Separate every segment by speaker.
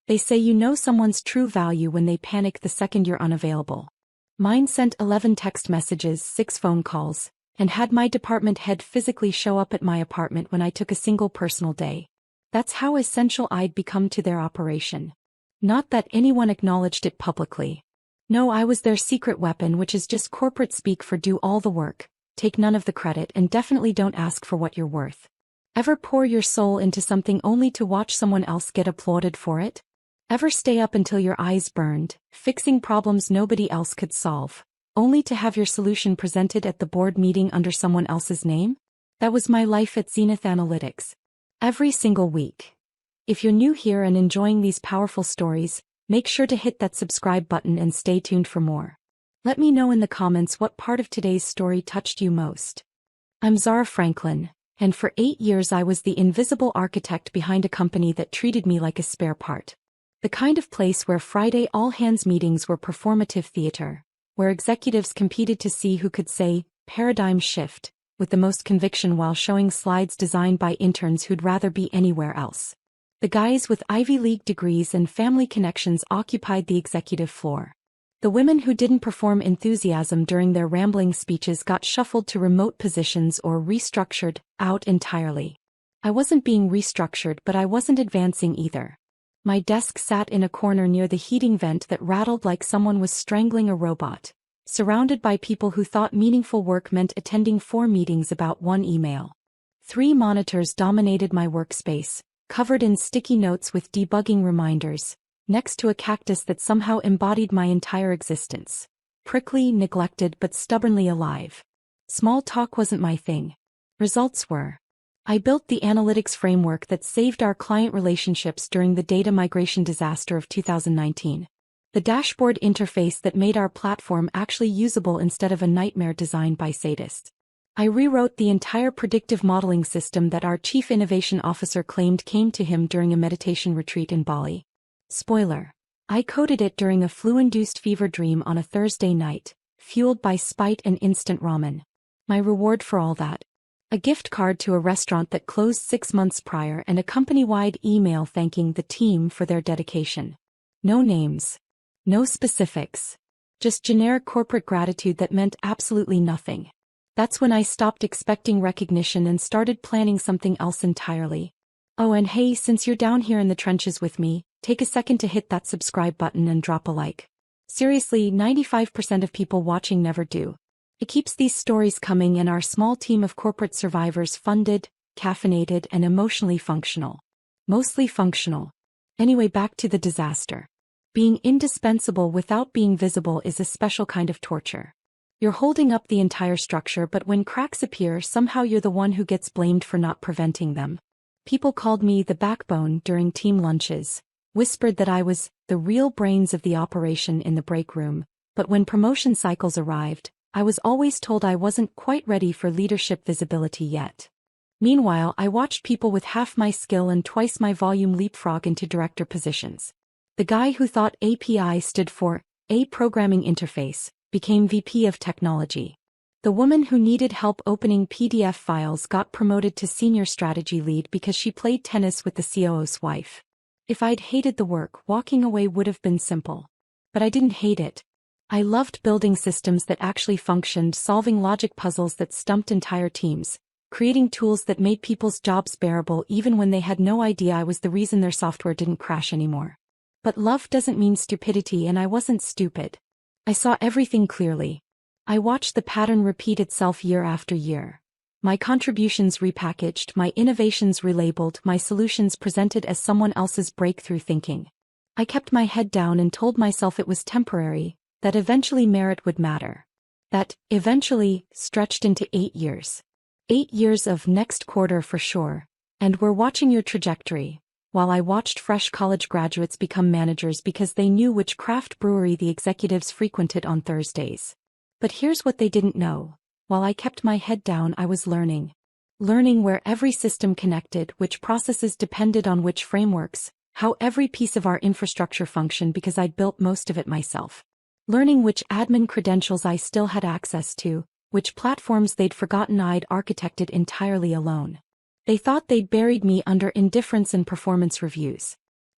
Speaker 1: They say you know someone's true value when they panic the second you're unavailable. Mine sent 11 text messages, 6 phone calls, and had my department head physically show up at my apartment when I took a single personal day. That's how essential I'd become to their operation. Not that anyone acknowledged it publicly. No, I was their secret weapon, which is just corporate speak for do all the work, take none of the credit, and definitely don't ask for what you're worth. Ever pour your soul into something only to watch someone else get applauded for it? Ever stay up until your eyes burned, fixing problems nobody else could solve, only to have your solution presented at the board meeting under someone else's name? That was my life at Zenith Analytics. Every single week. If you're new here and enjoying these powerful stories, make sure to hit that subscribe button and stay tuned for more. Let me know in the comments what part of today's story touched you most. I'm Zara Franklin, and for 8 years I was the invisible architect behind a company that treated me like a spare part. The kind of place where Friday all-hands meetings were performative theater, where executives competed to see who could say, "paradigm shift," with the most conviction while showing slides designed by interns who'd rather be anywhere else. The guys with Ivy League degrees and family connections occupied the executive floor. The women who didn't perform enthusiasm during their rambling speeches got shuffled to remote positions or restructured out entirely. I wasn't being restructured, but I wasn't advancing either. My desk sat in a corner near the heating vent that rattled like someone was strangling a robot, surrounded by people who thought meaningful work meant attending 4 meetings about 1 email. 3 monitors dominated my workspace, covered in sticky notes with debugging reminders, next to a cactus that somehow embodied my entire existence. Prickly, neglected, but stubbornly alive. Small talk wasn't my thing. Results were. I built the analytics framework that saved our client relationships during the data migration disaster of 2019. The dashboard interface that made our platform actually usable instead of a nightmare designed by sadists. I rewrote the entire predictive modeling system that our chief innovation officer claimed came to him during a meditation retreat in Bali. Spoiler. I coded it during a flu-induced fever dream on a Thursday night, fueled by spite and instant ramen. My reward for all that? A gift card to a restaurant that closed 6 months prior and a company-wide email thanking the team for their dedication. No names. No specifics. Just generic corporate gratitude that meant absolutely nothing. That's when I stopped expecting recognition and started planning something else entirely. Oh, and hey, since you're down here in the trenches with me, take a second to hit that subscribe button and drop a like. Seriously, 95% of people watching never do. It keeps these stories coming and our small team of corporate survivors funded, caffeinated, and emotionally functional. Mostly functional. Anyway, back to the disaster. Being indispensable without being visible is a special kind of torture. You're holding up the entire structure, but when cracks appear, somehow you're the one who gets blamed for not preventing them. People called me the backbone during team lunches, whispered that I was the real brains of the operation in the break room, but when promotion cycles arrived, I was always told I wasn't quite ready for leadership visibility yet. Meanwhile, I watched people with half my skill and twice my volume leapfrog into director positions. The guy who thought API stood for A Programming Interface became VP of Technology. The woman who needed help opening PDF files got promoted to senior strategy lead because she played tennis with the COO's wife. If I'd hated the work, walking away would have been simple. But I didn't hate it. I loved building systems that actually functioned, solving logic puzzles that stumped entire teams, creating tools that made people's jobs bearable even when they had no idea I was the reason their software didn't crash anymore. But love doesn't mean stupidity, and I wasn't stupid. I saw everything clearly. I watched the pattern repeat itself year after year. My contributions repackaged, my innovations relabeled, my solutions presented as someone else's breakthrough thinking. I kept my head down and told myself it was temporary, that eventually merit would matter. That, eventually, stretched into 8 years. 8 years of next quarter for sure, and we're watching your trajectory, while I watched fresh college graduates become managers because they knew which craft brewery the executives frequented on Thursdays. But here's what they didn't know. While I kept my head down, I was learning. Learning where every system connected, which processes depended on which frameworks, how every piece of our infrastructure functioned because I'd built most of it myself. Learning which admin credentials I still had access to, which platforms they'd forgotten I'd architected entirely alone. They thought they'd buried me under indifference and performance reviews.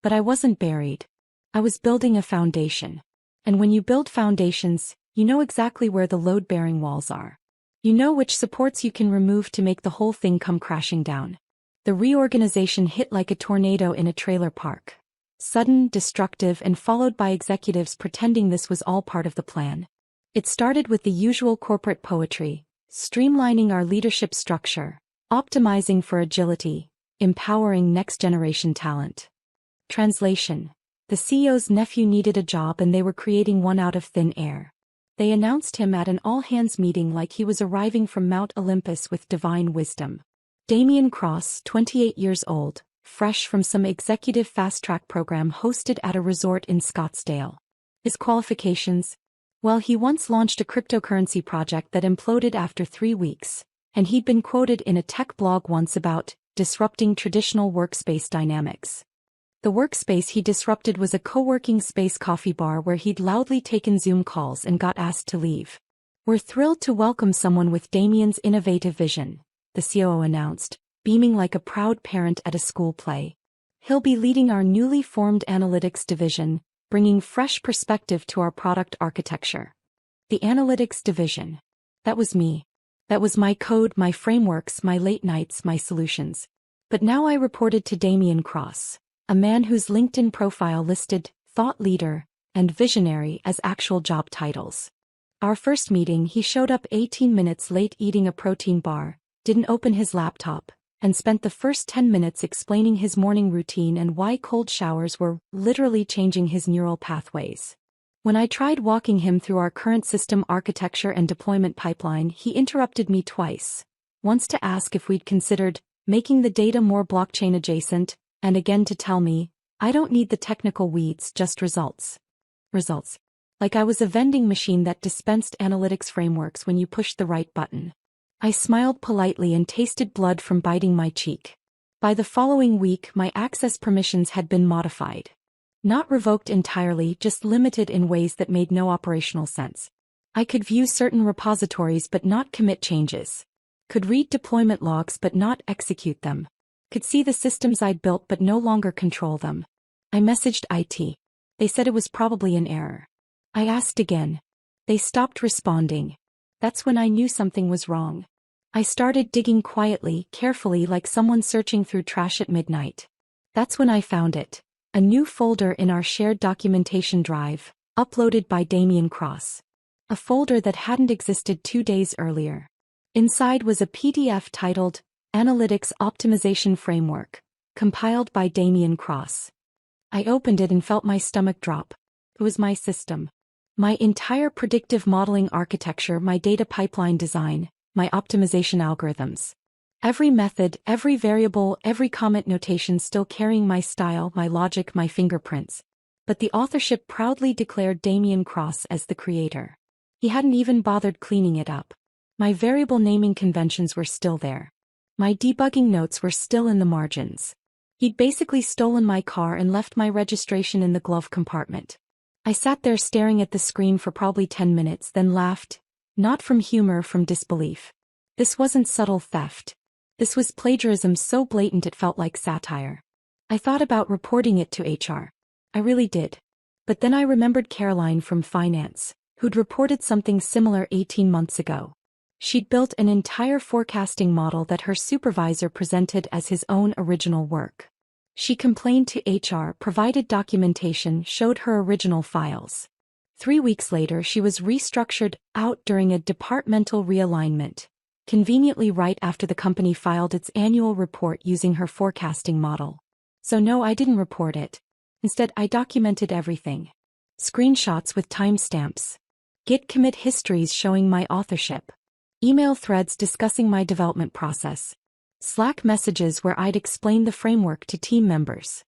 Speaker 1: But I wasn't buried. I was building a foundation. And when you build foundations, you know exactly where the load-bearing walls are. You know which supports you can remove to make the whole thing come crashing down. The reorganization hit like a tornado in a trailer park. Sudden, destructive, and followed by executives pretending this was all part of the plan. It started with the usual corporate poetry, streamlining our leadership structure, optimizing for agility, empowering next-generation talent. Translation: the CEO's nephew needed a job and they were creating one out of thin air. They announced him at an all-hands meeting like he was arriving from Mount Olympus with divine wisdom. Damian Cross, 28 years old, fresh from some executive fast-track program hosted at a resort in Scottsdale. His qualifications? Well, he once launched a cryptocurrency project that imploded after 3 weeks, and he'd been quoted in a tech blog once about disrupting traditional workspace dynamics. The workspace he disrupted was a co-working space coffee bar where he'd loudly taken Zoom calls and got asked to leave. "We're thrilled to welcome someone with Damian's innovative vision," the COO announced, beaming like a proud parent at a school play. "He'll be leading our newly formed analytics division, bringing fresh perspective to our product architecture." The analytics division. That was me. That was my code, my frameworks, my late nights, my solutions. But now I reported to Damian Cross, a man whose LinkedIn profile listed thought leader and visionary as actual job titles. Our first meeting, he showed up 18 minutes late eating a protein bar, didn't open his laptop, and spent the first 10 minutes explaining his morning routine and why cold showers were literally changing his neural pathways. When I tried walking him through our current system architecture and deployment pipeline, he interrupted me twice. Once to ask if we'd considered making the data more blockchain adjacent, and again to tell me, I don't need the technical weeds, just results. Results. Like I was a vending machine that dispensed analytics frameworks when you pushed the right button. I smiled politely and tasted blood from biting my cheek. By the following week, my access permissions had been modified. Not revoked entirely, just limited in ways that made no operational sense. I could view certain repositories but not commit changes. Could read deployment logs but not execute them. Could see the systems I'd built but no longer control them. I messaged IT. They said it was probably an error. I asked again. They stopped responding. That's when I knew something was wrong. I started digging quietly, carefully, like someone searching through trash at midnight. That's when I found it. A new folder in our shared documentation drive, uploaded by Damian Cross. A folder that hadn't existed 2 days earlier. Inside was a PDF titled Analytics Optimization Framework, compiled by Damian Cross. I opened it and felt my stomach drop. It was my system. My entire predictive modeling architecture, my data pipeline design, my optimization algorithms. Every method, every variable, every comment notation still carrying my style, my logic, my fingerprints. But the authorship proudly declared Damian Cross as the creator. He hadn't even bothered cleaning it up. My variable naming conventions were still there. My debugging notes were still in the margins. He'd basically stolen my car and left my registration in the glove compartment. I sat there staring at the screen for probably 10 minutes, then laughed. Not from humor, from disbelief. This wasn't subtle theft. This was plagiarism so blatant it felt like satire. I thought about reporting it to HR. I really did. But then I remembered Caroline from finance, who'd reported something similar 18 months ago. She'd built an entire forecasting model that her supervisor presented as his own original work. She complained to HR, provided documentation, showed her original files. 3 weeks later, she was restructured out during a departmental realignment. Conveniently right after the company filed its annual report using her forecasting model. So no, I didn't report it. Instead, I documented everything. Screenshots with timestamps. Git commit histories showing my authorship. Email threads discussing my development process. Slack messages where I'd explained the framework to team members.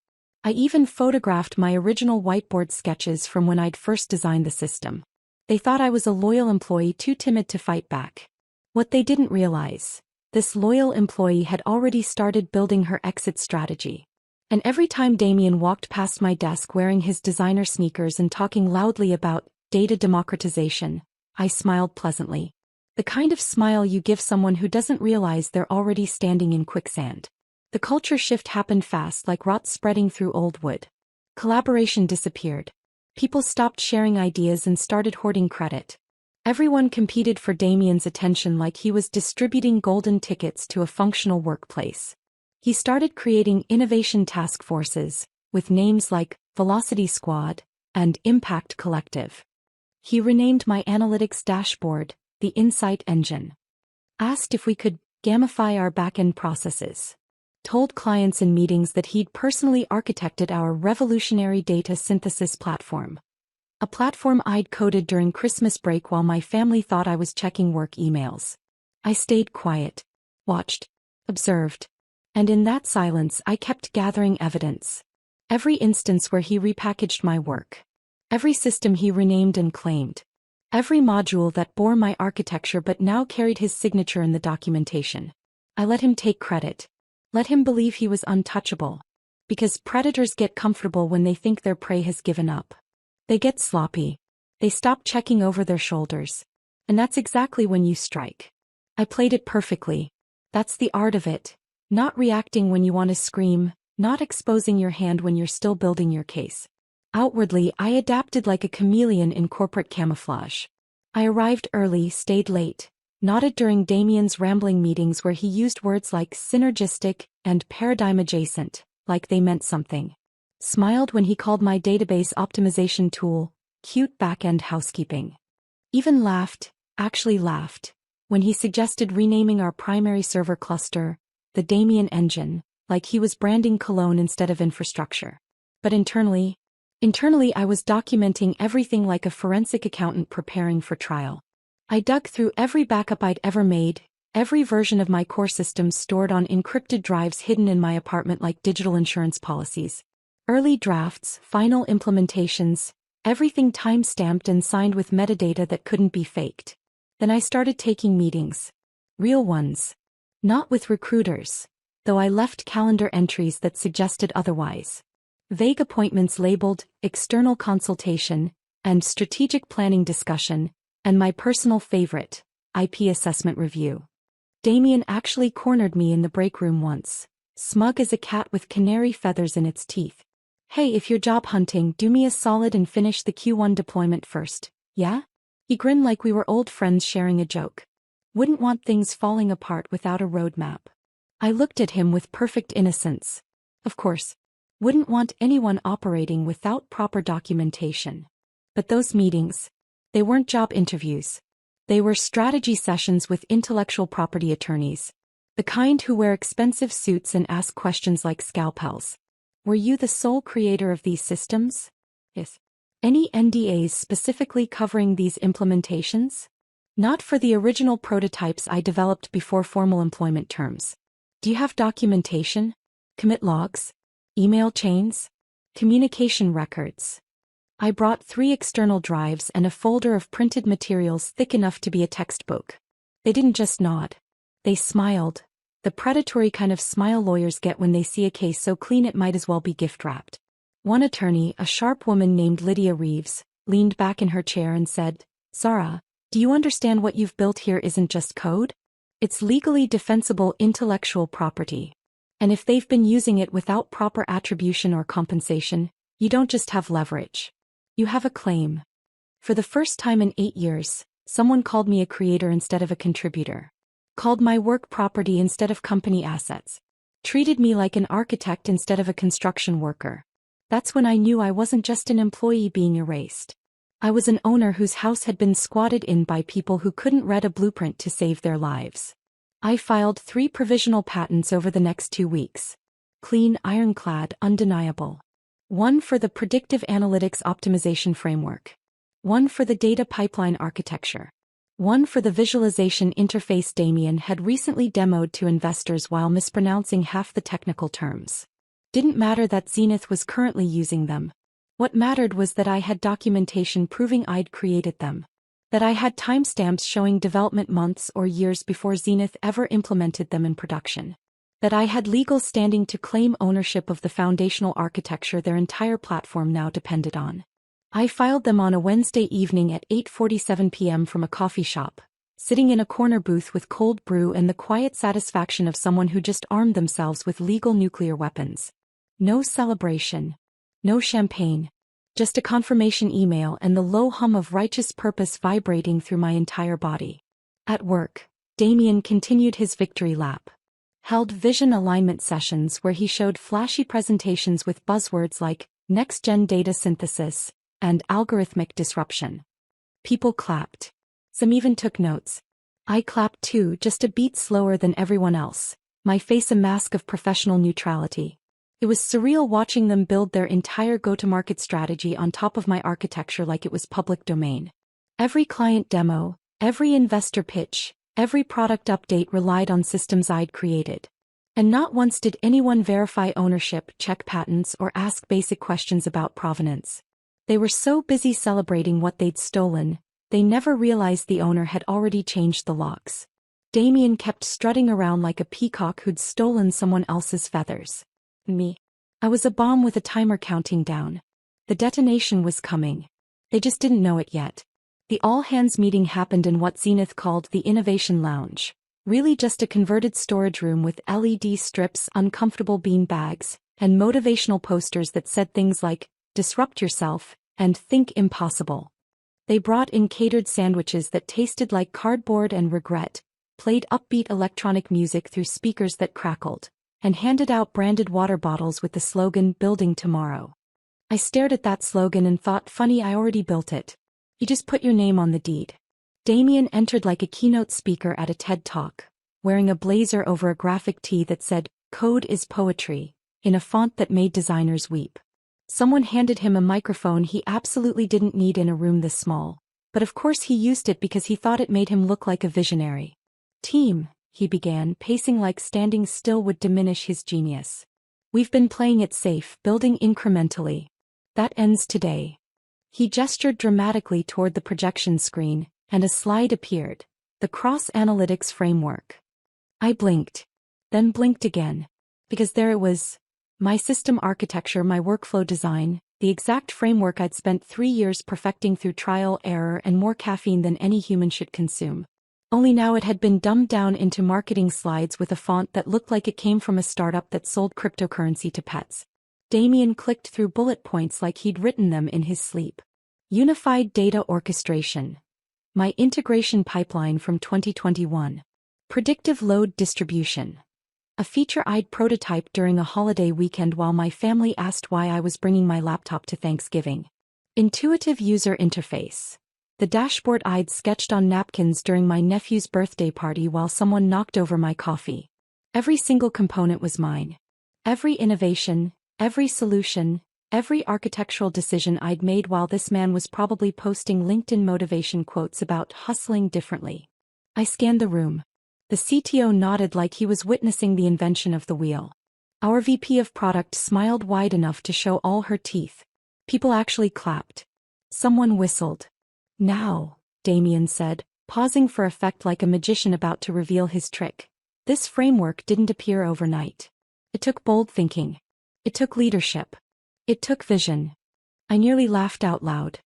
Speaker 1: I even photographed my original whiteboard sketches from when I'd first designed the system. They thought I was a loyal employee too timid to fight back. What they didn't realize, this loyal employee had already started building her exit strategy. And every time Damian walked past my desk wearing his designer sneakers and talking loudly about data democratization, I smiled pleasantly. The kind of smile you give someone who doesn't realize they're already standing in quicksand. The culture shift happened fast, like rot spreading through old wood. Collaboration disappeared. People stopped sharing ideas and started hoarding credit. Everyone competed for Damien's attention like he was distributing golden tickets to a functional workplace. He started creating innovation task forces, with names like Velocity Squad and Impact Collective. He renamed my analytics dashboard the Insight Engine. Asked if we could gamify our back-end processes. Told clients in meetings that he'd personally architected our revolutionary data synthesis platform. A platform I'd coded during Christmas break while my family thought I was checking work emails. I stayed quiet, watched, observed, and in that silence I kept gathering evidence. Every instance where he repackaged my work. Every system he renamed and claimed. Every module that bore my architecture but now carried his signature in the documentation. I let him take credit. Let him believe he was untouchable. Because predators get comfortable when they think their prey has given up. They get sloppy. They stop checking over their shoulders. And that's exactly when you strike. I played it perfectly. That's the art of it. Not reacting when you want to scream, not exposing your hand when you're still building your case. Outwardly, I adapted like a chameleon in corporate camouflage. I arrived early, stayed late, nodded during Damien's rambling meetings where he used words like synergistic and paradigm adjacent, like they meant something. Smiled when he called my database optimization tool cute back-end housekeeping. Even laughed, actually laughed, when he suggested renaming our primary server cluster the Damien Engine, like he was branding cologne instead of infrastructure. But internally I was documenting everything like a forensic accountant preparing for trial. I dug through every backup I'd ever made, every version of my core systems stored on encrypted drives hidden in my apartment like digital insurance policies. Early drafts, final implementations, everything time-stamped and signed with metadata that couldn't be faked. Then I started taking meetings. Real ones. Not with recruiters, though I left calendar entries that suggested otherwise. Vague appointments labeled external consultation and strategic planning discussion, and my personal favorite, IP assessment review. Damien actually cornered me in the break room once, smug as a cat with canary feathers in its teeth. Hey, if you're job hunting, do me a solid and finish the Q1 deployment first, yeah? He grinned like we were old friends sharing a joke. Wouldn't want things falling apart without a roadmap. I looked at him with perfect innocence. Of course. Wouldn't want anyone operating without proper documentation. But those meetings, they weren't job interviews. They were strategy sessions with intellectual property attorneys. The kind who wear expensive suits and ask questions like scalpels. Were you the sole creator of these systems? Yes. Any NDAs specifically covering these implementations? Not for the original prototypes I developed before formal employment terms. Do you have documentation? Commit logs? Email chains? Communication records? I brought 3 external drives and a folder of printed materials thick enough to be a textbook. They didn't just nod. They smiled. The predatory kind of smile lawyers get when they see a case so clean it might as well be gift-wrapped. One attorney, a sharp woman named Lydia Reeves, leaned back in her chair and said, "Zara, do you understand what you've built here isn't just code? It's legally defensible intellectual property. And if they've been using it without proper attribution or compensation, you don't just have leverage. You have a claim." For the first time in 8 years, someone called me a creator instead of a contributor. Called my work property instead of company assets. Treated me like an architect instead of a construction worker. That's when I knew I wasn't just an employee being erased. I was an owner whose house had been squatted in by people who couldn't read a blueprint to save their lives. I filed 3 provisional patents over the next 2 weeks. Clean, ironclad, undeniable. One for the predictive analytics optimization framework. One for the data pipeline architecture. One for the visualization interface Damien had recently demoed to investors while mispronouncing half the technical terms. Didn't matter that Zenith was currently using them. What mattered was that I had documentation proving I'd created them. That I had timestamps showing development months or years before Zenith ever implemented them in production. That I had legal standing to claim ownership of the foundational architecture their entire platform now depended on. I filed them on a Wednesday evening at 8:47 p.m. from a coffee shop, sitting in a corner booth with cold brew and the quiet satisfaction of someone who just armed themselves with legal nuclear weapons. No celebration. No champagne. Just a confirmation email and the low hum of righteous purpose vibrating through my entire body. At work, Damien continued his victory lap. Held vision alignment sessions where he showed flashy presentations with buzzwords like next-gen data synthesis and algorithmic disruption. People clapped. Some even took notes. I clapped too, just a beat slower than everyone else, my face a mask of professional neutrality. It was surreal watching them build their entire go-to-market strategy on top of my architecture like it was public domain. Every client demo, every investor pitch, every product update relied on systems I'd created. And not once did anyone verify ownership, check patents, or ask basic questions about provenance. They were so busy celebrating what they'd stolen, they never realized the owner had already changed the locks. Damien kept strutting around like a peacock who'd stolen someone else's feathers. Me. I was a bomb with a timer counting down. The detonation was coming. They just didn't know it yet. The all-hands meeting happened in what Zenith called the Innovation Lounge. Really just a converted storage room with LED strips, uncomfortable bean bags, and motivational posters that said things like, disrupt yourself, and think impossible. They brought in catered sandwiches that tasted like cardboard and regret, played upbeat electronic music through speakers that crackled, and handed out branded water bottles with the slogan, Building Tomorrow. I stared at that slogan and thought, funny, I already built it. You just put your name on the deed. Damien entered like a keynote speaker at a TED Talk, wearing a blazer over a graphic tee that said, Code is Poetry, in a font that made designers weep. Someone handed him a microphone he absolutely didn't need in a room this small, but of course he used it because he thought it made him look like a visionary. Team, he began, pacing like standing still would diminish his genius. We've been playing it safe, building incrementally. That ends today. He gestured dramatically toward the projection screen, and a slide appeared, the cross-analytics framework. I blinked. Then blinked again. Because there it was. My system architecture, my workflow design, the exact framework I'd spent 3 years perfecting through trial, error, and more caffeine than any human should consume. Only now it had been dumbed down into marketing slides with a font that looked like it came from a startup that sold cryptocurrency to pets. Damien clicked through bullet points like he'd written them in his sleep. Unified Data Orchestration. My integration pipeline from 2021. Predictive Load Distribution. A feature I'd prototyped during a holiday weekend while my family asked why I was bringing my laptop to Thanksgiving. Intuitive User Interface. The dashboard I'd sketched on napkins during my nephew's birthday party while someone knocked over my coffee. Every single component was mine. Every innovation, every solution, every architectural decision I'd made while this man was probably posting LinkedIn motivation quotes about hustling differently. I scanned the room. The CTO nodded like he was witnessing the invention of the wheel. Our VP of product smiled wide enough to show all her teeth. People actually clapped. Someone whistled. Now, Damien said, pausing for effect like a magician about to reveal his trick. This framework didn't appear overnight. It took bold thinking. It took leadership. It took vision. I nearly laughed out loud.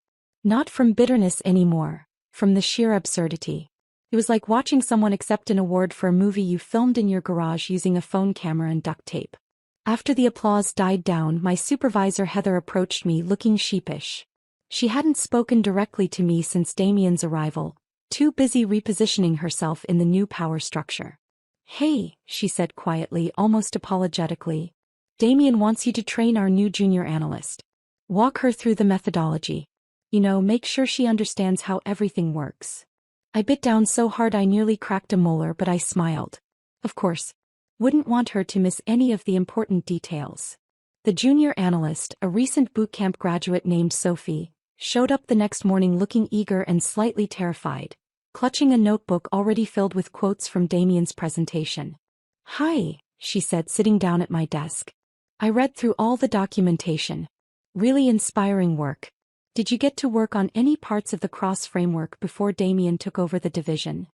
Speaker 1: Not from bitterness anymore, from the sheer absurdity. It was like watching someone accept an award for a movie you filmed in your garage using a phone camera and duct tape. After the applause died down, my supervisor Heather approached me looking sheepish. She hadn't spoken directly to me since Damien's arrival, too busy repositioning herself in the new power structure. Hey, she said quietly, almost apologetically. Damien wants you to train our new junior analyst. Walk her through the methodology. Make sure she understands how everything works. I bit down so hard I nearly cracked a molar, but I smiled. Of course. Wouldn't want her to miss any of the important details. The junior analyst, a recent bootcamp graduate named Sophie, showed up the next morning looking eager and slightly terrified, clutching a notebook already filled with quotes from Damien's presentation. Hi, she said, sitting down at my desk. I read through all the documentation. Really inspiring work. Did you get to work on any parts of the cross framework before Damien took over the division?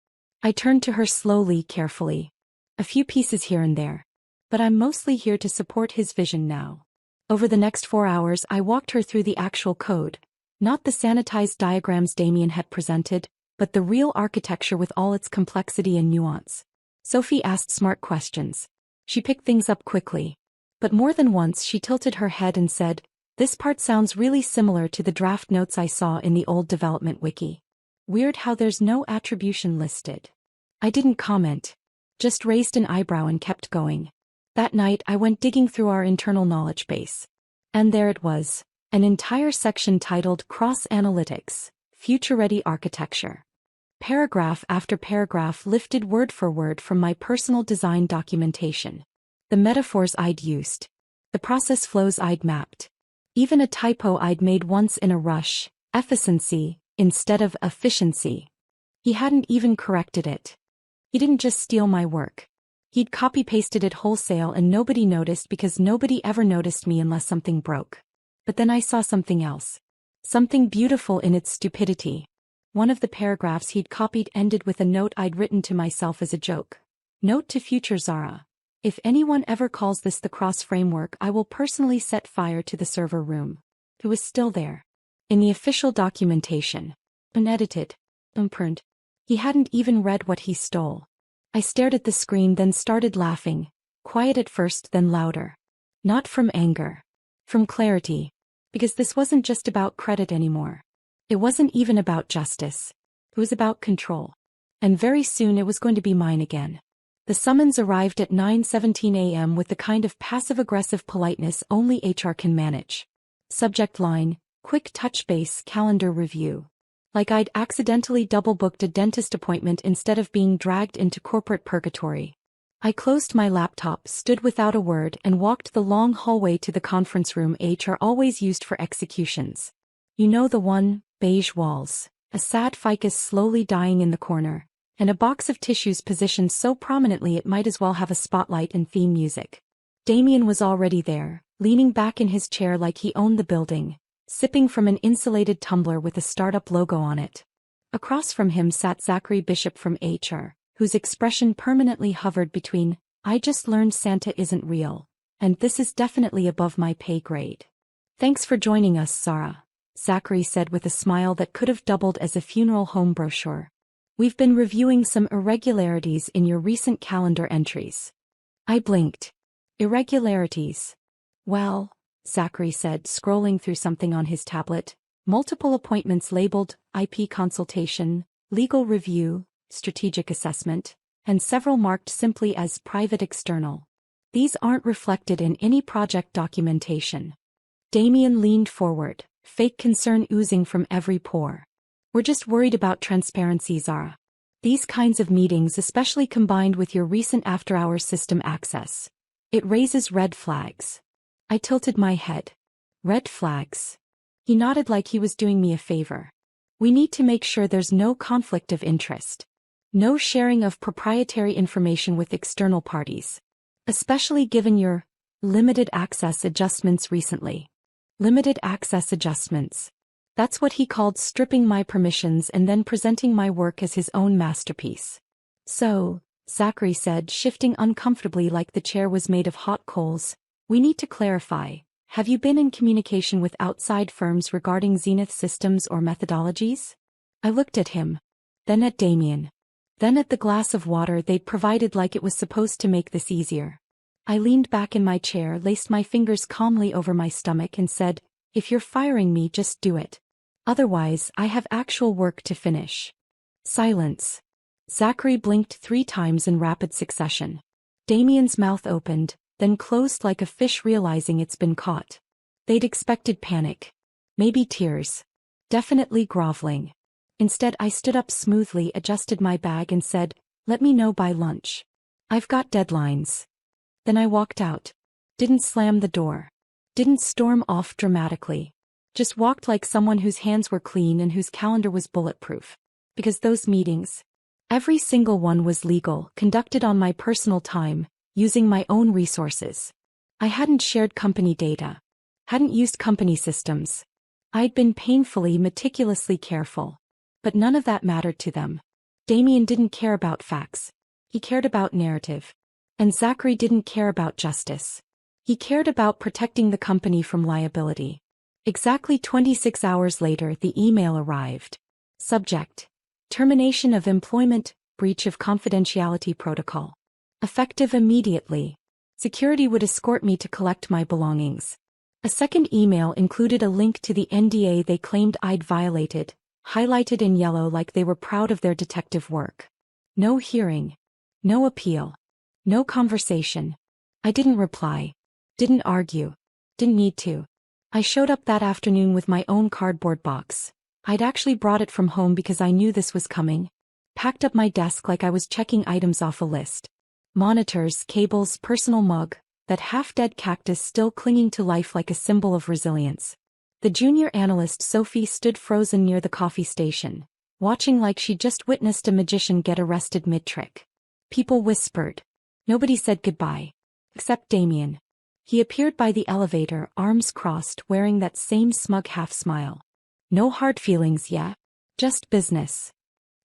Speaker 1: I turned to her slowly, carefully. A few pieces here and there. But I'm mostly here to support his vision now. Over the next 4 hours I walked her through the actual code. Not the sanitized diagrams Damien had presented, but the real architecture with all its complexity and nuance. Sophie asked smart questions. She picked things up quickly. But more than once she tilted her head and said, This part sounds really similar to the draft notes I saw in the old development wiki. Weird how there's no attribution listed. I didn't comment. Just raised an eyebrow and kept going. That night I went digging through our internal knowledge base. And there it was. An entire section titled Cross-Analytics, Future-Ready Architecture. Paragraph after paragraph lifted word for word from my personal design documentation. The metaphors I'd used. The process flows I'd mapped. Even a typo I'd made once in a rush, efficiency, instead of efficiency. He hadn't even corrected it. He didn't just steal my work. He'd copy-pasted it wholesale and nobody noticed because nobody ever noticed me unless something broke. But then I saw something else. Something beautiful in its stupidity. One of the paragraphs he'd copied ended with a note I'd written to myself as a joke. Note to future Zara. If anyone ever calls this the cross framework, I will personally set fire to the server room. It was still there. In the official documentation. Unedited. Unprint. He hadn't even read what he stole. I stared at the screen then started laughing. Quiet at first then louder. Not from anger. From clarity. Because this wasn't just about credit anymore. It wasn't even about justice. It was about control. And very soon it was going to be mine again. The summons arrived at 9:17 a.m. with the kind of passive-aggressive politeness only HR can manage. Subject line, quick touch base calendar review. Like I'd accidentally double-booked a dentist appointment instead of being dragged into corporate purgatory. I closed my laptop, stood without a word, and walked the long hallway to the conference room HR always used for executions. You know the one, beige walls, a sad ficus slowly dying in the corner, and a box of tissues positioned so prominently it might as well have a spotlight and theme music. Damien was already there, leaning back in his chair like he owned the building, sipping from an insulated tumbler with a startup logo on it. Across from him sat Zachary Bishop from HR, whose expression permanently hovered between, I just learned Santa isn't real, and this is definitely above my pay grade. Thanks for joining us, Zara, Zachary said with a smile that could have doubled as a funeral home brochure. We've been reviewing some irregularities in your recent calendar entries. I blinked. Irregularities. Well, Zachary said, scrolling through something on his tablet. Multiple appointments labeled IP consultation, legal review, strategic assessment, and several marked simply as private external. These aren't reflected in any project documentation. Damien leaned forward, fake concern oozing from every pore. We're just worried about transparency, Zara. These kinds of meetings, especially combined with your recent after-hours system access. It raises red flags. I tilted my head. Red flags. He nodded like he was doing me a favor. We need to make sure there's no conflict of interest. No sharing of proprietary information with external parties. Especially given your limited access adjustments recently. Limited access adjustments. That's what he called stripping my permissions and then presenting my work as his own masterpiece. So, Zachary said, shifting uncomfortably like the chair was made of hot coals, we need to clarify. Have you been in communication with outside firms regarding Zenith systems or methodologies? I looked at him. Then at Damien. Then at the glass of water they'd provided like it was supposed to make this easier. I leaned back in my chair, laced my fingers calmly over my stomach and said, if you're firing me, just do it. Otherwise, I have actual work to finish. Silence. Zachary blinked 3 times in rapid succession. Damien's mouth opened, then closed like a fish realizing it's been caught. They'd expected panic. Maybe tears. Definitely groveling. Instead, I stood up smoothly, adjusted my bag and said, let me know by lunch. I've got deadlines. Then I walked out. Didn't slam the door. Didn't storm off dramatically. Just walked like someone whose hands were clean and whose calendar was bulletproof. Because those meetings, every single one was legal, conducted on my personal time, using my own resources. I hadn't shared company data. Hadn't used company systems. I'd been painfully, meticulously careful. But none of that mattered to them. Damien didn't care about facts. He cared about narrative. And Zachary didn't care about justice. He cared about protecting the company from liability. Exactly 26 hours later, the email arrived. Subject: termination of employment, breach of confidentiality protocol. Effective immediately. Security would escort me to collect my belongings. A second email included a link to the NDA they claimed I'd violated, highlighted in yellow like they were proud of their detective work. No hearing. No appeal. No conversation. I didn't reply. Didn't argue. Didn't need to. I showed up that afternoon with my own cardboard box. I'd actually brought it from home because I knew this was coming. Packed up my desk like I was checking items off a list. Monitors, cables, personal mug, that half-dead cactus still clinging to life like a symbol of resilience. The junior analyst Sophie stood frozen near the coffee station, watching like she just witnessed a magician get arrested mid-trick. People whispered. Nobody said goodbye. Except Damien. He appeared by the elevator, arms crossed, wearing that same smug half-smile. No hard feelings, yeah? Just business.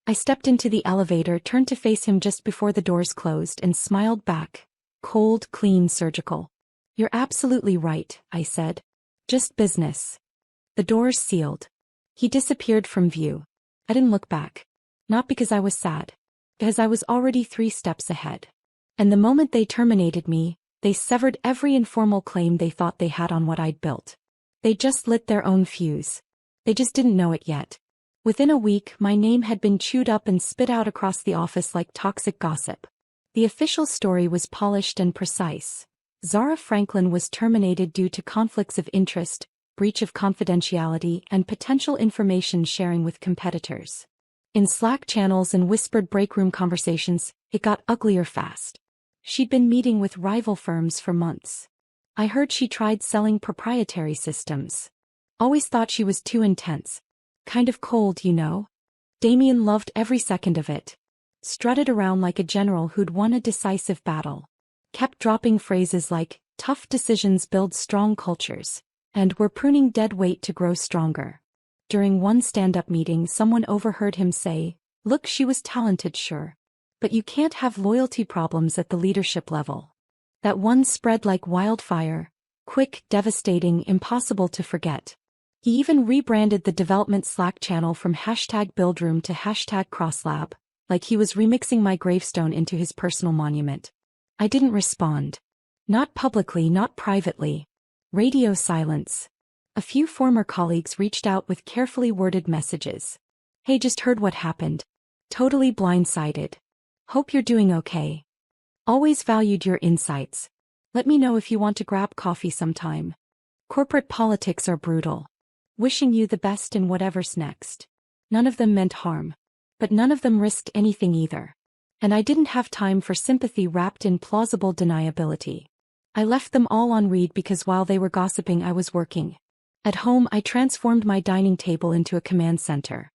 Speaker 1: I stepped into the elevator, turned to face him just before the doors closed, and smiled back. Cold, clean, surgical. You're absolutely right, I said. Just business. The doors sealed. He disappeared from view. I didn't look back. Not because I was sad. Because I was already 3 steps ahead. And the moment they terminated me, they severed every informal claim they thought they had on what I'd built. They just lit their own fuse. They just didn't know it yet. Within a week, my name had been chewed up and spit out across the office like toxic gossip. The official story was polished and precise. Zara Franklin was terminated due to conflicts of interest, breach of confidentiality, and potential information sharing with competitors. In Slack channels and whispered breakroom conversations, it got uglier fast. She'd been meeting with rival firms for months. I heard she tried selling proprietary systems. Always thought she was too intense. Kind of cold, you know? Damien loved every second of it. Strutted around like a general who'd won a decisive battle. Kept dropping phrases like, tough decisions build strong cultures, and we're pruning dead weight to grow stronger. During one stand-up meeting, someone overheard him say, look, she was talented, sure. But you can't have loyalty problems at the leadership level. That one spread like wildfire. Quick, devastating, impossible to forget. He even rebranded the development Slack channel from #buildroom to #crosslab, like he was remixing my gravestone into his personal monument. I didn't respond. Not publicly, not privately. Radio silence. A few former colleagues reached out with carefully worded messages. Hey, just heard what happened. Totally blindsided. Hope you're doing okay. Always valued your insights. Let me know if you want to grab coffee sometime. Corporate politics are brutal. Wishing you the best in whatever's next. None of them meant harm. But none of them risked anything either. And I didn't have time for sympathy wrapped in plausible deniability. I left them all on read because while they were gossiping I was working. At home I transformed my dining table into a command center.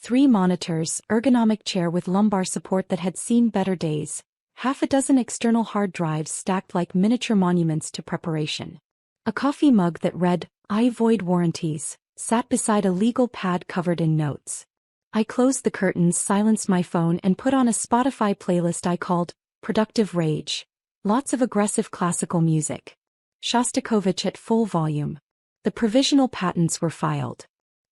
Speaker 1: 3 monitors, ergonomic chair with lumbar support that had seen better days, half a dozen external hard drives stacked like miniature monuments to preparation. A coffee mug that read, I void warranties, sat beside a legal pad covered in notes. I closed the curtains, silenced my phone, and put on a Spotify playlist I called Productive Rage. Lots of aggressive classical music. Shostakovich at full volume. The provisional patents were filed.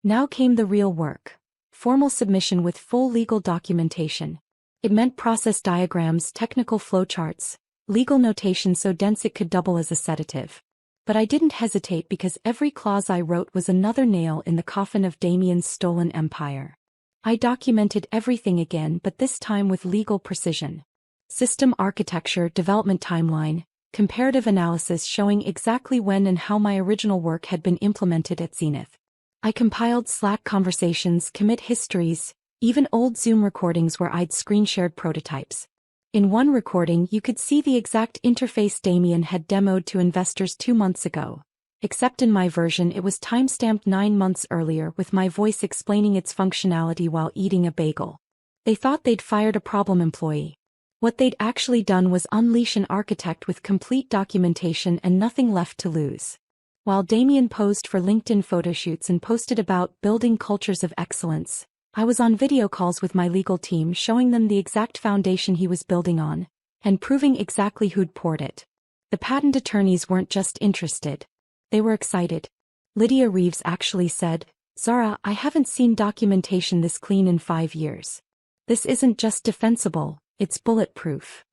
Speaker 1: Now came the real work. Formal submission with full legal documentation. It meant process diagrams, technical flowcharts, legal notation so dense it could double as a sedative. But I didn't hesitate because every clause I wrote was another nail in the coffin of Damien's stolen empire. I documented everything again, but this time with legal precision. System architecture, development timeline, comparative analysis showing exactly when and how my original work had been implemented at Zenith. I compiled Slack conversations, commit histories, even old Zoom recordings where I'd screen-shared prototypes. In one recording you could see the exact interface Damien had demoed to investors 2 months ago. Except in my version it was timestamped 9 months earlier with my voice explaining its functionality while eating a bagel. They thought they'd fired a problem employee. What they'd actually done was unleash an architect with complete documentation and nothing left to lose. While Damien posed for LinkedIn photoshoots and posted about building cultures of excellence, I was on video calls with my legal team showing them the exact foundation he was building on, and proving exactly who'd poured it. The patent attorneys weren't just interested. They were excited. Lydia Reeves actually said, Zara, I haven't seen documentation this clean in 5 years. This isn't just defensible, it's bulletproof.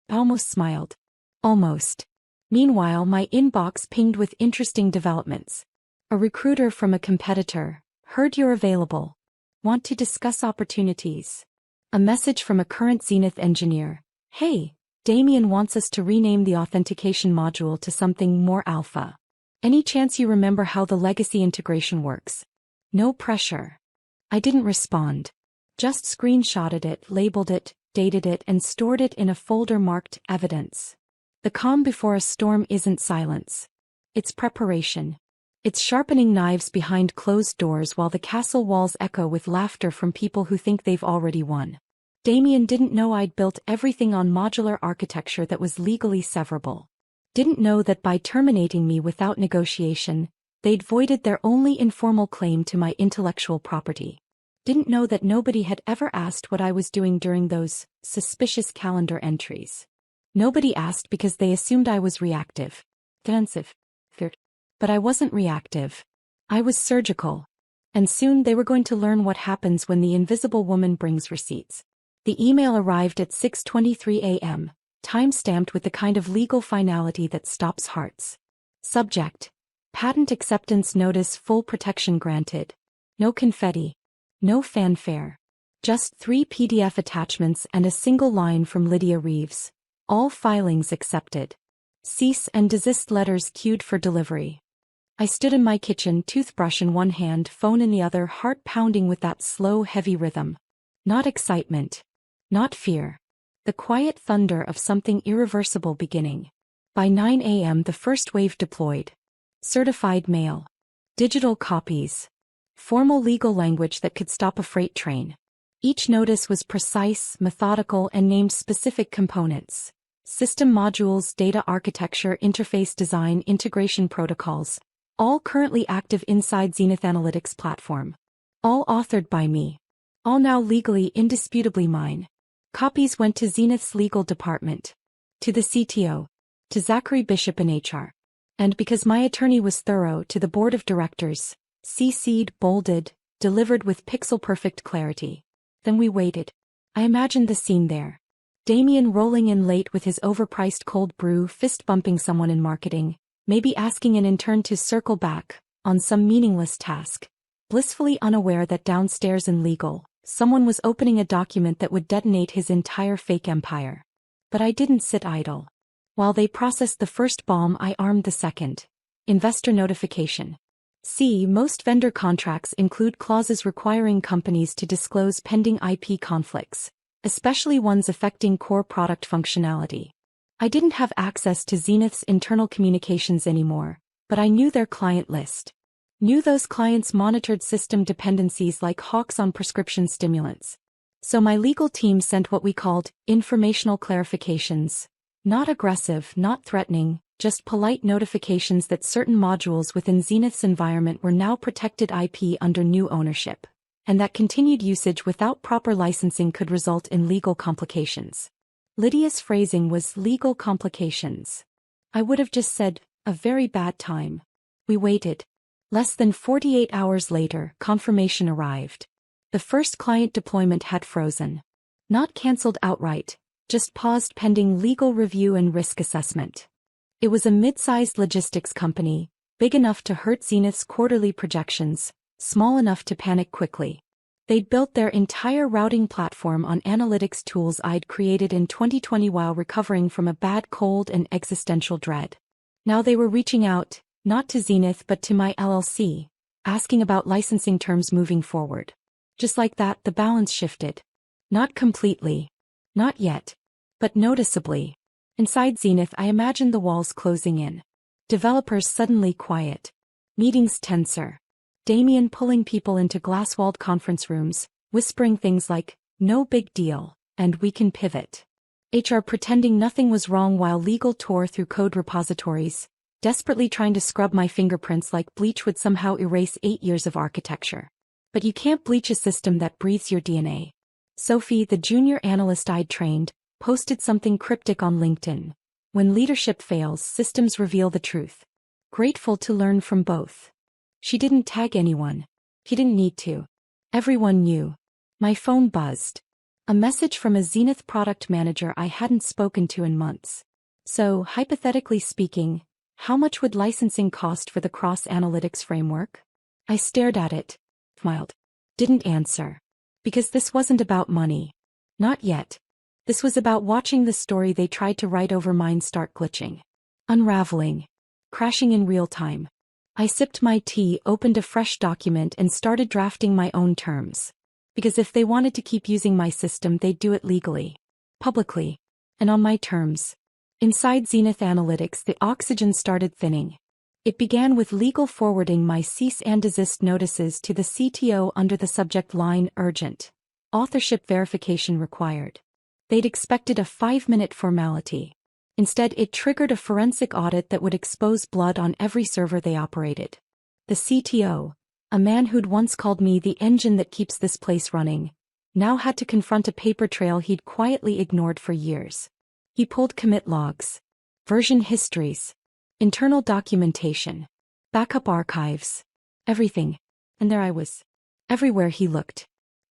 Speaker 1: I almost smiled. Almost. Meanwhile, my inbox pinged with interesting developments. A recruiter from a competitor. Heard you're available. Want to discuss opportunities. A message from a current Zenith engineer. Hey, Damien wants us to rename the authentication module to something more alpha. Any chance you remember how the legacy integration works? No pressure. I didn't respond. Just screenshotted it, labeled it, dated it, and stored it in a folder marked Evidence. The calm before a storm isn't silence. It's preparation. It's sharpening knives behind closed doors while the castle walls echo with laughter from people who think they've already won. Damien didn't know I'd built everything on modular architecture that was legally severable. Didn't know that by terminating me without negotiation, they'd voided their only informal claim to my intellectual property. Didn't know that nobody had ever asked what I was doing during those suspicious calendar entries. Nobody asked because they assumed I was reactive. Defensive. But I wasn't reactive. I was surgical. And soon they were going to learn what happens when the invisible woman brings receipts. The email arrived at 6:23 a.m., time-stamped with the kind of legal finality that stops hearts. Subject: Patent acceptance notice, full protection granted. No confetti. No fanfare. Just 3 PDF attachments and a single line from Lydia Reeves. All filings accepted. Cease and desist letters queued for delivery. I stood in my kitchen, toothbrush in one hand, phone in the other, heart pounding with that slow, heavy rhythm. Not excitement. Not fear. The quiet thunder of something irreversible beginning. By 9 a.m. the first wave deployed. Certified mail. Digital copies. Formal legal language that could stop a freight train. Each notice was precise, methodical, and named specific components. System modules, data architecture, interface design, integration protocols. All currently active inside Zenith Analytics platform. All authored by me. All now legally indisputably mine. Copies went to Zenith's legal department. To the CTO. To Zachary Bishop in HR. And because my attorney was thorough, to the board of directors. CC'd, bolded, delivered with pixel-perfect clarity. Then we waited. I imagined the scene there. Damien rolling in late with his overpriced cold brew, fist-bumping someone in marketing, maybe asking an intern to circle back, on some meaningless task. Blissfully unaware that downstairs in legal, someone was opening a document that would detonate his entire fake empire. But I didn't sit idle. While they processed the first bomb, I armed the second. Investor notification. See, most vendor contracts include clauses requiring companies to disclose pending IP conflicts, especially ones affecting core product functionality. I didn't have access to Zenith's internal communications anymore, but I knew their client list. Knew those clients monitored system dependencies like hawks on prescription stimulants. So my legal team sent what we called informational clarifications. Not aggressive, not threatening, just polite notifications that certain modules within Zenith's environment were now protected IP under new ownership, and that continued usage without proper licensing could result in legal complications. Lydia's phrasing was legal complications. I would have just said, a very bad time. We waited. Less than 48 hours later, confirmation arrived. The first client deployment had frozen. Not cancelled outright, just paused pending legal review and risk assessment. It was a mid-sized logistics company, big enough to hurt Zenith's quarterly projections, small enough to panic quickly. They'd built their entire routing platform on analytics tools I'd created in 2020 while recovering from a bad cold and existential dread. Now they were reaching out, not to Zenith but to my LLC, asking about licensing terms moving forward. Just like that, the balance shifted. Not completely. Not yet. But noticeably. Inside Zenith, I imagined the walls closing in. Developers suddenly quiet. Meetings tenser. Damien pulling people into glass-walled conference rooms, whispering things like, no big deal, and we can pivot. HR pretending nothing was wrong while legal tore through code repositories, desperately trying to scrub my fingerprints like bleach would somehow erase 8 years of architecture. But you can't bleach a system that breathes your DNA. Sophie, the junior analyst I'd trained, posted something cryptic on LinkedIn. When leadership fails, systems reveal the truth. Grateful to learn from both. She didn't tag anyone. He didn't need to. Everyone knew. My phone buzzed. A message from a Zenith product manager I hadn't spoken to in months. So, hypothetically speaking, how much would licensing cost for the cross-analytics framework? I stared at it, smiled. Didn't answer. Because this wasn't about money. Not yet. This was about watching the story they tried to write over mine start glitching. Unraveling. Crashing in real time. I sipped my tea, opened a fresh document and started drafting my own terms. Because if they wanted to keep using my system, they'd do it legally. Publicly. And on my terms. Inside Zenith Analytics, the oxygen started thinning. It began with legal forwarding my cease and desist notices to the CTO under the subject line urgent. Authorship verification required. They'd expected a 5-minute formality. Instead, it triggered a forensic audit that would expose blood on every server they operated. The CTO, a man who'd once called me the engine that keeps this place running, now had to confront a paper trail he'd quietly ignored for years. He pulled commit logs, version histories, internal documentation, backup archives, everything. And there I was. Everywhere he looked.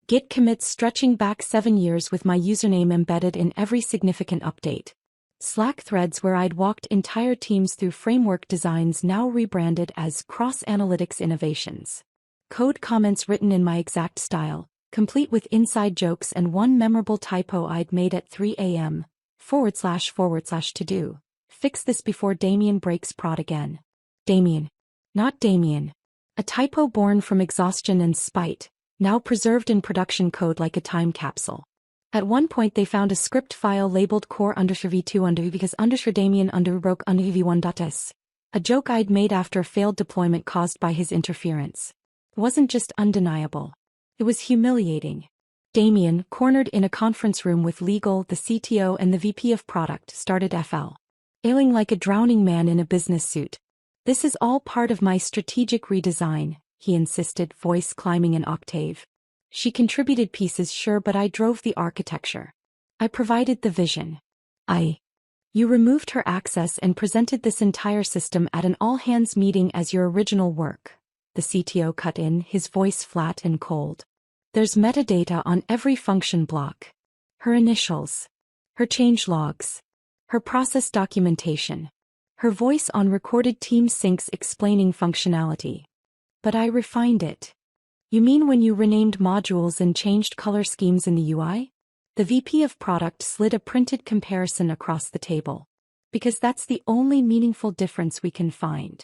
Speaker 1: Git commits stretching back 7 years with my username embedded in every significant update. Slack threads where I'd walked entire teams through framework designs now rebranded as cross-analytics innovations. Code comments written in my exact style, complete with inside jokes and one memorable typo I'd made at 3 a.m. // to do. Fix this before Damien breaks prod again. Damien. Not Damien. A typo born from exhaustion and spite, now preserved in production code like a time capsule. At one point they found a script file labeled core_v2 because Damien broke v1.s. A joke I'd made after a failed deployment caused by his interference. It wasn't just undeniable. It was humiliating. Damien, cornered in a conference room with legal, the CTO and the VP of product, started FL. Ailing like a drowning man in a business suit. This is all part of my strategic redesign, he insisted, voice climbing an octave. She contributed pieces, sure, but I drove the architecture. I provided the vision. You removed her access and presented this entire system at an all-hands meeting as your original work. The CTO cut in, his voice flat and cold. There's metadata on every function block. Her initials. Her change logs. Her process documentation. Her voice on recorded team syncs explaining functionality. But I refined it. You mean when you renamed modules and changed color schemes in the UI? The VP of product slid a printed comparison across the table. Because that's the only meaningful difference we can find.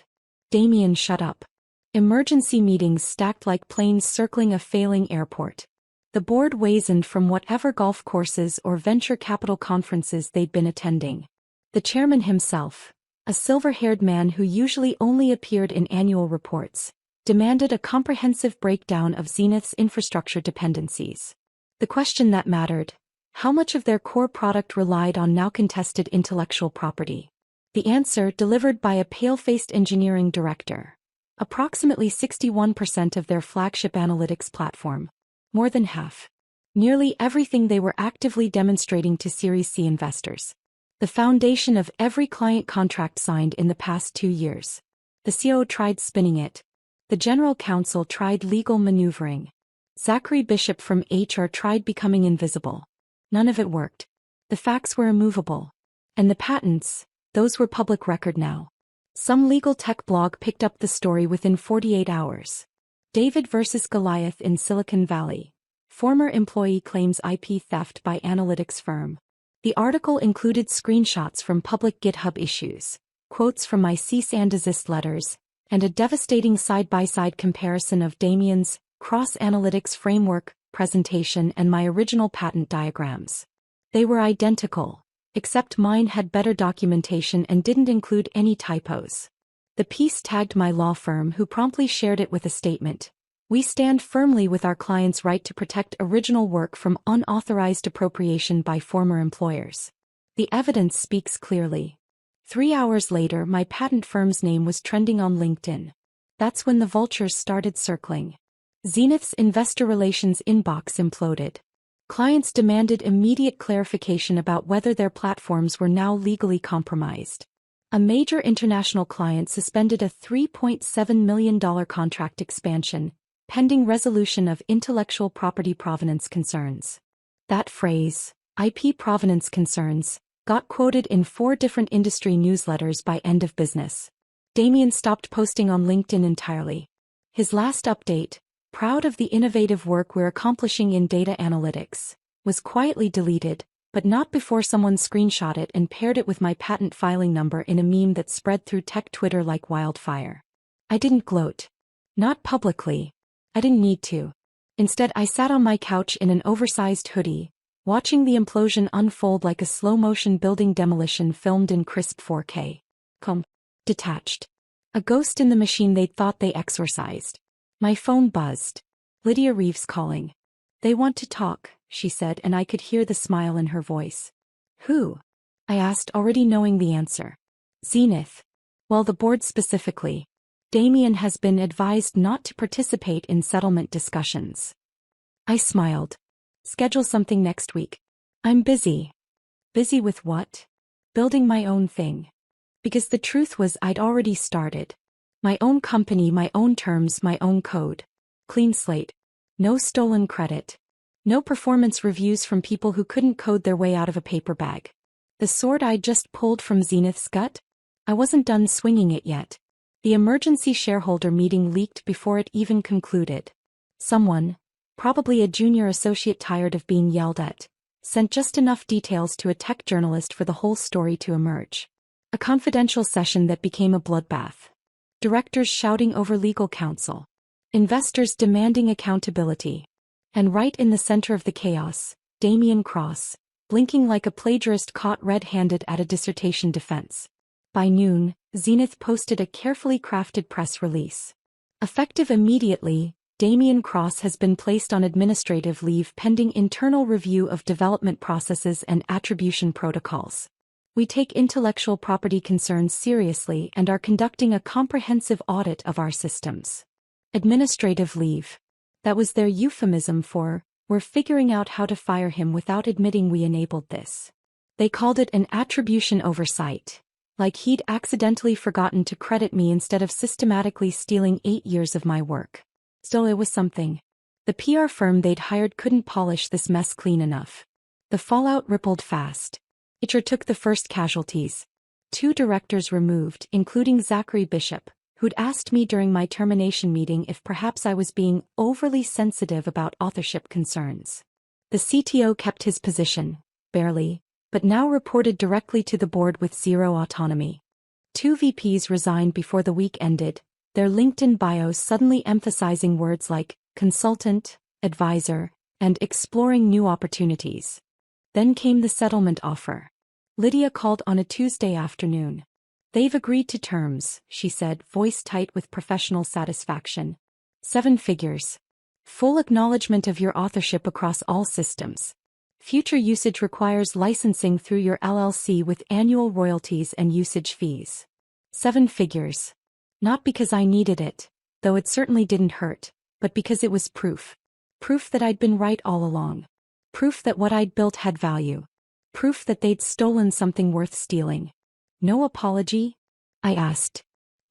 Speaker 1: Damien, shut up. Emergency meetings stacked like planes circling a failing airport. The board wazened from whatever golf courses or venture capital conferences they'd been attending. The chairman himself, a silver-haired man who usually only appeared in annual reports, demanded a comprehensive breakdown of Zenith's infrastructure dependencies. The question that mattered: how much of their core product relied on now contested intellectual property? The answer, delivered by a pale-faced engineering director: approximately 61% of their flagship analytics platform. More than half. Nearly everything they were actively demonstrating to Series C investors. The foundation of every client contract signed in the past 2 years. The COO tried spinning it. The general counsel tried legal maneuvering. Zachary Bishop from HR tried becoming invisible. None of it worked. The facts were immovable. And the patents, those were public record now. Some legal tech blog picked up the story within 48 hours. David versus Goliath in Silicon Valley. Former employee claims IP theft by analytics firm. The article included screenshots from public GitHub issues, quotes from my cease and desist letters, and a devastating side-by-side comparison of Damien's cross-analytics framework presentation and my original patent diagrams. They were identical, except mine had better documentation and didn't include any typos. The piece tagged my law firm, who promptly shared it with a statement: "We stand firmly with our clients' right to protect original work from unauthorized appropriation by former employers." The evidence speaks clearly. 3 hours later, my patent firm's name was trending on LinkedIn. That's when the vultures started circling. Zenith's investor relations inbox imploded. Clients demanded immediate clarification about whether their platforms were now legally compromised. A major international client suspended a $3.7 million contract expansion, pending resolution of intellectual property provenance concerns. That phrase, IP provenance concerns, Got quoted in 4 different industry newsletters by end of business. Damien stopped posting on LinkedIn entirely. His last update, proud of the innovative work we're accomplishing in data analytics, was quietly deleted, but not before someone screenshot it and paired it with my patent filing number in a meme that spread through tech Twitter like wildfire. I didn't gloat. Not publicly. I didn't need to. Instead, I sat on my couch in an oversized hoodie, watching the implosion unfold like a slow-motion building demolition filmed in crisp 4K. Detached. A ghost in the machine they'd thought they exorcised. My phone buzzed. Lydia Reeves calling. "They want to talk," she said, and I could hear the smile in her voice. "Who?" I asked, already knowing the answer. "Zenith. Well, the board specifically. Damien has been advised not to participate in settlement discussions." I smiled. "Schedule something next week." "I'm busy." "Busy with what?" "Building my own thing." Because the truth was I'd already started. My own company, my own terms, my own code. Clean slate. No stolen credit. No performance reviews from people who couldn't code their way out of a paper bag. The sword I'd just pulled from Zenith's gut? I wasn't done swinging it yet. The emergency shareholder meeting leaked before it even concluded. Someone, probably a junior associate tired of being yelled at, sent just enough details to a tech journalist for the whole story to emerge. A confidential session that became a bloodbath. Directors shouting over legal counsel. Investors demanding accountability. And right in the center of the chaos, Damien Cross, blinking like a plagiarist caught red-handed at a dissertation defense. By noon, Zenith posted a carefully crafted press release. Effective immediately, Damien Cross has been placed on administrative leave pending internal review of development processes and attribution protocols. We take intellectual property concerns seriously and are conducting a comprehensive audit of our systems. Administrative leave. That was their euphemism for, we're figuring out how to fire him without admitting we enabled this. They called it an attribution oversight. Like he'd accidentally forgotten to credit me instead of systematically stealing 8 years of my work. Still, it was something. The PR firm they'd hired couldn't polish this mess clean enough. The fallout rippled fast. It sure took the first casualties. 2 directors removed, including Zachary Bishop, who'd asked me during my termination meeting if perhaps I was being overly sensitive about authorship concerns. The CTO kept his position, barely, but now reported directly to the board with zero autonomy. 2 VPs resigned before the week ended, their LinkedIn bios suddenly emphasizing words like consultant, advisor, and exploring new opportunities. Then came the settlement offer. Lydia called on a Tuesday afternoon. "They've agreed to terms," she said, voice tight with professional satisfaction. 7 figures. Full acknowledgement of your authorship across all systems. Future usage requires licensing through your LLC with annual royalties and usage fees. 7 figures. Not because I needed it, though it certainly didn't hurt, but because it was proof. Proof that I'd been right all along. Proof that what I'd built had value. Proof that they'd stolen something worth stealing. "No apology?" I asked.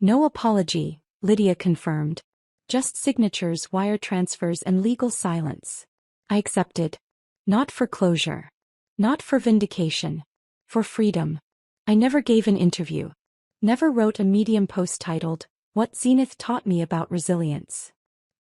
Speaker 1: "No apology," Lydia confirmed. "Just signatures, wire transfers, and legal silence." I accepted. Not for closure. Not for vindication. For freedom. I never gave an interview. Never wrote a Medium post titled, "What Zenith Taught Me About Resilience."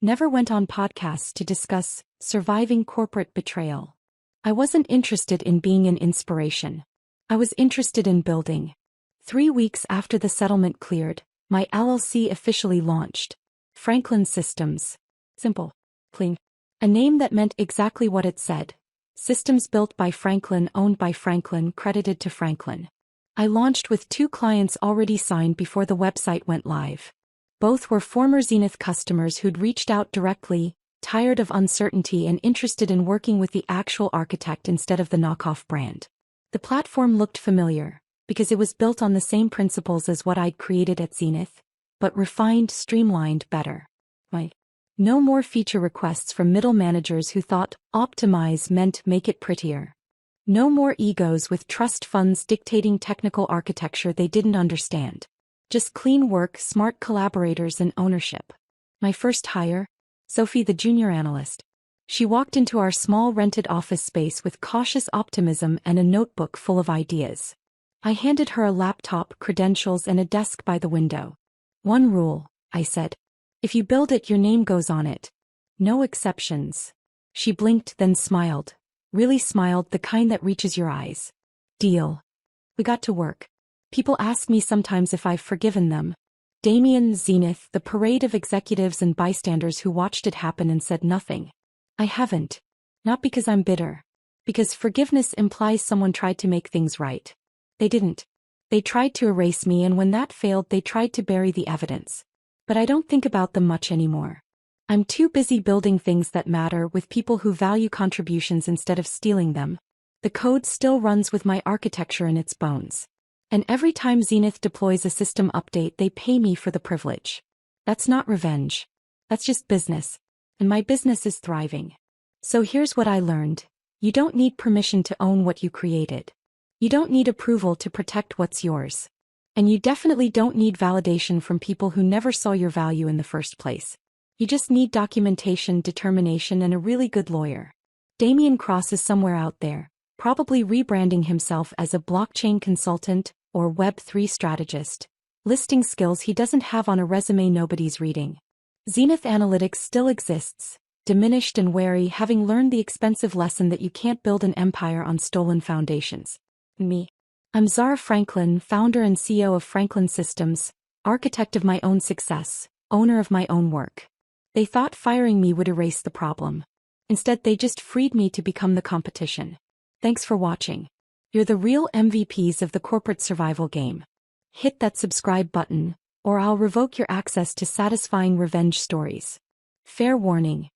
Speaker 1: Never went on podcasts to discuss surviving corporate betrayal. I wasn't interested in being an inspiration. I was interested in building. 3 weeks after the settlement cleared, my LLC officially launched. Franklin Systems. Simple. Clean. A name that meant exactly what it said. Systems built by Franklin, owned by Franklin, credited to Franklin. I launched with 2 clients already signed before the website went live. Both were former Zenith customers who'd reached out directly, tired of uncertainty and interested in working with the actual architect instead of the knockoff brand. The platform looked familiar, because it was built on the same principles as what I'd created at Zenith, but refined, streamlined, better. No more feature requests from middle managers who thought optimize meant make it prettier. No more egos with trust funds dictating technical architecture they didn't understand. Just clean work, smart collaborators, and ownership. My first hire? Sophie, the junior analyst. She walked into our small rented office space with cautious optimism and a notebook full of ideas. I handed her a laptop, credentials, and a desk by the window. "One rule," I said. "If you build it, your name goes on it. No exceptions." She blinked, then smiled. Really smiled, the kind that reaches your eyes. "Deal." We got to work. People ask me sometimes if I've forgiven them. Damien, Zenith, the parade of executives and bystanders who watched it happen and said nothing. I haven't. Not because I'm bitter. Because forgiveness implies someone tried to make things right. They didn't. They tried to erase me, and when that failed, they tried to bury the evidence. But I don't think about them much anymore. I'm too busy building things that matter with people who value contributions instead of stealing them. The code still runs with my architecture in its bones. And every time Zenith deploys a system update, they pay me for the privilege. That's not revenge. That's just business. And my business is thriving. So here's what I learned. You don't need permission to own what you created. You don't need approval to protect what's yours. And you definitely don't need validation from people who never saw your value in the first place. You just need documentation, determination, and a really good lawyer. Damien Cross is somewhere out there, probably rebranding himself as a blockchain consultant or Web3 strategist, listing skills he doesn't have on a resume nobody's reading. Zenith Analytics still exists, diminished and wary, having learned the expensive lesson that you can't build an empire on stolen foundations. Me. I'm Zara Franklin, founder and CEO of Franklin Systems, architect of my own success, owner of my own work. They thought firing me would erase the problem. Instead, they just freed me to become the competition. Thanks for watching. You're the real MVPs of the corporate survival game. Hit that subscribe button, or I'll revoke your access to satisfying revenge stories. Fair warning,